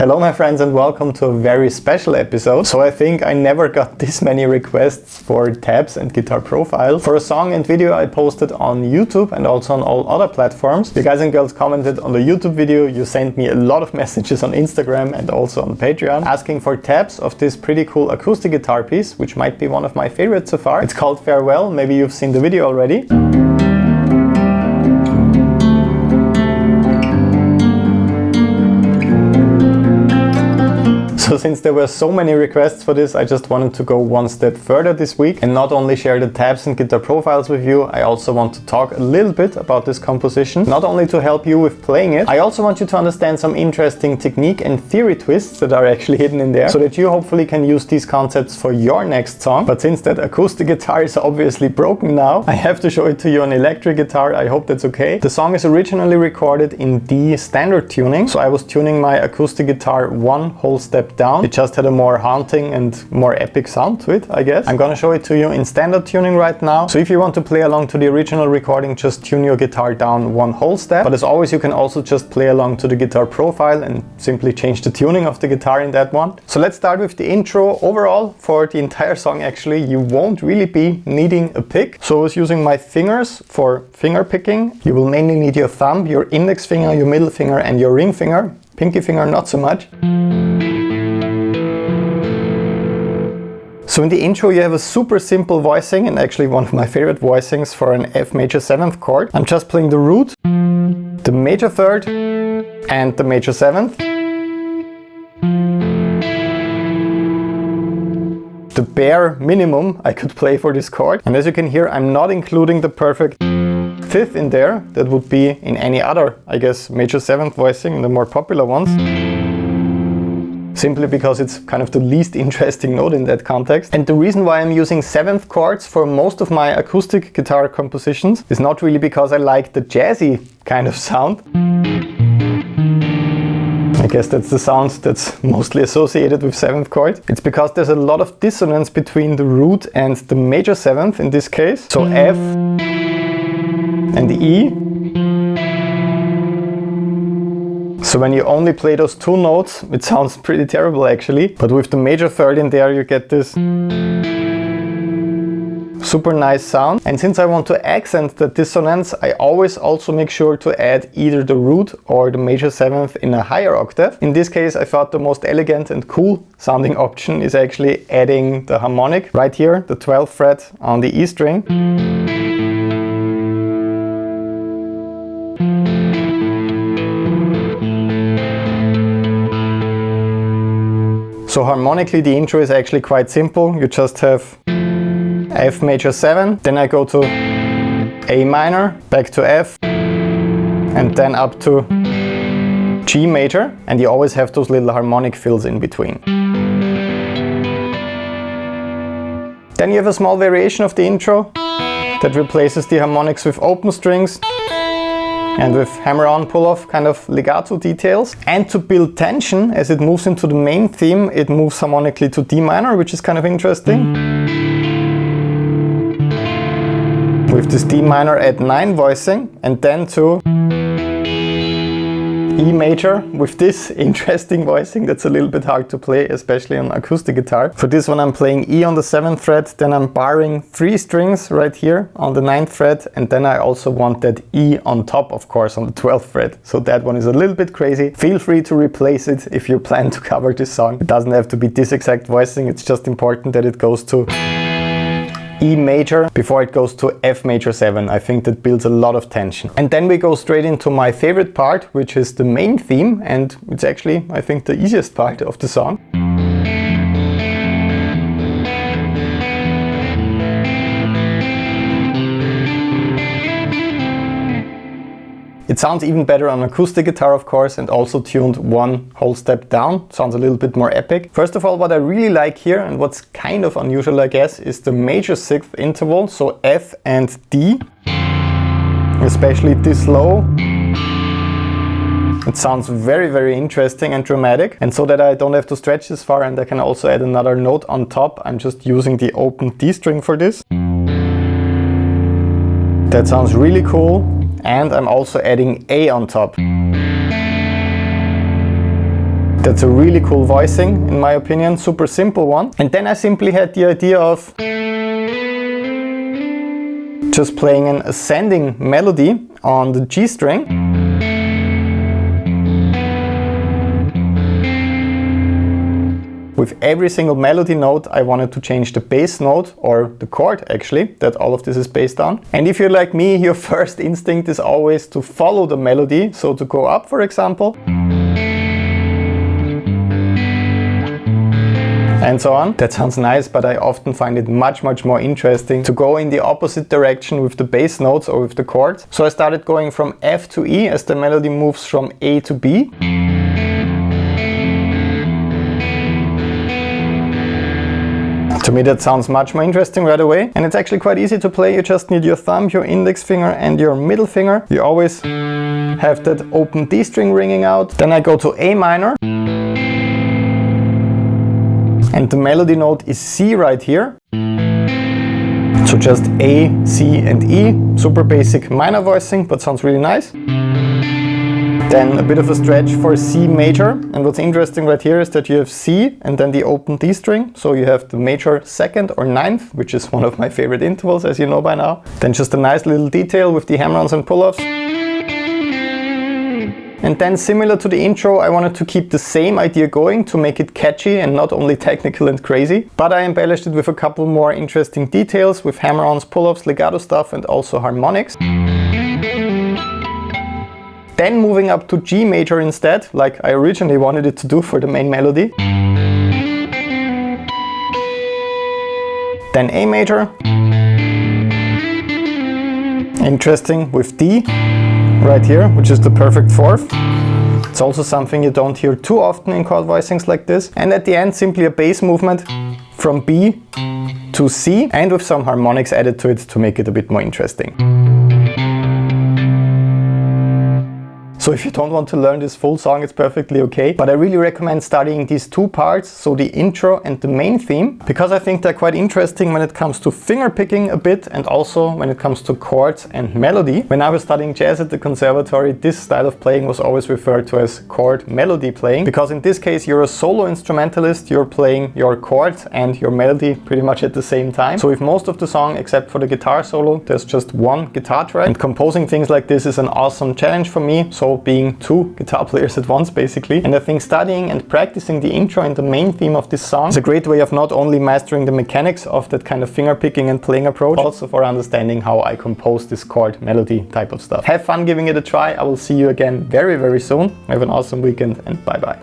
Hello my friends and welcome to a very special episode. So I think I never got this many requests for tabs and guitar profile for a song and video I posted on YouTube and also on all other platforms. You guys and girls commented on the YouTube video, you sent me a lot of messages on Instagram and also on Patreon asking for tabs of this pretty cool acoustic guitar piece, which might be one of my favorites so far. It's called Farewell, maybe you've seen the video already. So since there were so many requests for this, I just wanted to go one step further this week and not only share the tabs and guitar profiles with you, I also want to talk a little bit about this composition, not only to help you with playing it, I also want you to understand some interesting technique and theory twists that are actually hidden in there, so that you hopefully can use these concepts for your next song. But since that acoustic guitar is obviously broken now, I have to show it to you on electric guitar. I hope that's okay. The song is originally recorded in D standard tuning, so I was tuning my acoustic guitar one whole step down. It just had a more haunting and more epic sound to it, I guess. I'm gonna show it to you in standard tuning right now. So if you want to play along to the original recording, just tune your guitar down one whole step. But as always, you can also just play along to the guitar profile and simply change the tuning of the guitar in that one. So let's start with the intro. Overall, for the entire song actually, you won't really be needing a pick. So I was using my fingers for finger picking. You will mainly need your thumb, your index finger, your middle finger and your ring finger. Pinky finger not so much. So in the intro you have a super simple voicing, and actually one of my favorite voicings for an F major 7th chord. I'm just playing the root, the major 3rd and the major 7th. The bare minimum I could play for this chord. And as you can hear, I'm not including the perfect 5th in there. That would be in any other, I guess, major 7th voicing, in the more popular ones. Simply because it's kind of the least interesting note in that context. And the reason why I'm using 7th chords for most of my acoustic guitar compositions is not really because I like the jazzy kind of sound. I guess that's the sound that's mostly associated with 7th chord. It's because there's a lot of dissonance between the root and the major 7th in this case. So F and E. So when you only play those two notes, it sounds pretty terrible actually. But with the major 3rd in there, you get this super nice sound. And since I want to accent the dissonance, I always also make sure to add either the root or the major 7th in a higher octave. In this case, I thought the most elegant and cool sounding option is actually adding the harmonic right here, the 12th fret on the E string. So harmonically the intro is actually quite simple. You just have F major 7, then I go to A minor, back to F, and then up to G major, and you always have those little harmonic fills in between. Then you have a small variation of the intro that replaces the harmonics with open strings and with hammer-on, pull-off kind of legato details. And to build tension, as it moves into the main theme, it moves harmonically to D minor, which is kind of interesting. With this D minor at 9 voicing, and then to E major with this interesting voicing that's a little bit hard to play, especially on acoustic guitar. For this one I'm playing E on the 7th fret, then I'm barring 3 strings right here on the 9th fret, and then I also want that E on top, of course, on the 12th fret. So that one is a little bit crazy. Feel free to replace it if you plan to cover this song. It doesn't have to be this exact voicing, it's just important that it goes to E major before it goes to F major 7. I think that builds a lot of tension. And then we go straight into my favorite part, which is the main theme, and it's actually, I think, the easiest part of the song. It sounds even better on acoustic guitar, of course, and also tuned one whole step down. Sounds a little bit more epic. First of all, what I really like here, and what's kind of unusual, I guess, is the major 6th interval, so F and D, especially this low. It sounds very, very interesting and dramatic. And so that I don't have to stretch this far and I can also add another note on top, I'm just using the open D string for this. That sounds really cool. And I'm also adding A on top. That's a really cool voicing, in my opinion, super simple one. And then I simply had the idea of just playing an ascending melody on the G string. With every single melody note, I wanted to change the bass note, or the chord actually, that all of this is based on. And if you're like me, your first instinct is always to follow the melody, so to go up, for example, and so on. That sounds nice, but I often find it much more interesting to go in the opposite direction with the bass notes or with the chords. So I started going from F to E as the melody moves from A to B. To me that sounds much more interesting right away, and it's actually quite easy to play. You just need your thumb, your index finger and your middle finger. You always have that open D string ringing out. Then I go to A minor, and the melody note is C right here. So just A, C and E, super basic minor voicing, but sounds really nice. Then a bit of a stretch for C major, and what's interesting right here is that you have C and then the open D string, so you have the major second or ninth, which is one of my favorite intervals, as you know by now. Then just a nice little detail with the hammer-ons and pull-offs. And then, similar to the intro, I wanted to keep the same idea going to make it catchy and not only technical and crazy, but I embellished it with a couple more interesting details with hammer-ons, pull-offs, legato stuff and also harmonics. Then moving up to G major instead, like I originally wanted it to do for the main melody. Then A major. Interesting with D right here, which is the perfect fourth. It's also something you don't hear too often in chord voicings like this. And at the end, simply a bass movement from B to C, and with some harmonics added to it to make it a bit more interesting. So if you don't want to learn this full song, it's perfectly okay, but I really recommend studying these two parts, so the intro and the main theme, because I think they're quite interesting when it comes to finger picking a bit, and also when it comes to chords and melody. When I was studying jazz at the conservatory, this style of playing was always referred to as chord melody playing, because in this case you're a solo instrumentalist, you're playing your chords and your melody pretty much at the same time. So with most of the song, except for the guitar solo, there's just one guitar track, and composing things like this is an awesome challenge for me, so being two guitar players at once basically. And I think studying and practicing the intro and the main theme of this song is a great way of not only mastering the mechanics of that kind of finger picking and playing approach, also for understanding how I compose this chord melody type of stuff. Have fun giving it a try. I will see you again very soon. Have an awesome weekend and bye bye.